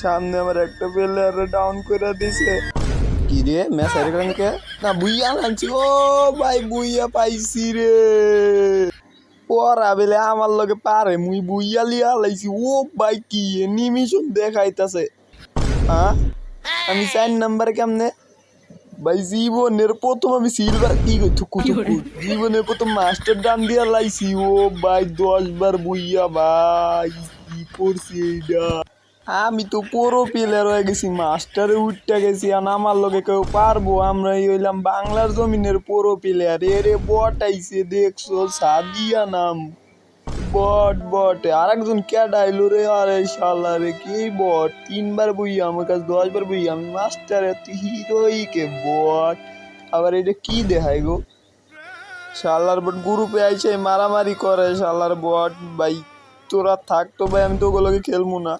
সামনে আমার একটা প্লেয়ার ডাউন করে দিছে। কি রে ম্যাচ হারে গেলাম কে? না বুইয়া আনছি। ও ভাই বুইয়া পাইছি রে। পরা বেলে আমার লগে পারে মুই বুইয়া লিয়া লাইছি। ও ভাই কি এনিমেশন দেখাইতাছে। হ্যাঁ আমি 4 নাম্বার কেমনে? ভাই জীবনের প্রথম আমি সিলভার কি থুকু থুকু জীবনের প্রথম মাস্টার ডান দিয়া লাইছি। ও ভাই 10 বার বুইয়া ভাই কি করছি এইটা। আমি তো পুরো প্লেয়ার হয়ে গেছি, মাস্টারে উঠতে গেছি। আর আমার লগে কেউ পারবো? আমরা হইলাম বাংলার জমিনের পুরো প্লেয়ার। এরে বট আইছে দেখছো, সাদিয়া নাম। বট বট আর একজন ক্যাডা আইলো রে। আরে শালা রে কি বট, 3 বার বইয়া আমার কাছে 10 বার বইয়া আমি মাস্টার। এত হিরোই কে বট। আবার এটা কি দেখায় গো? শালার বট গ্রুপে আইছে মারামারি করে। শালার বট ভাই তোরা থাক তো ভাই, আমি তো ওগুলোকে খেলবো না।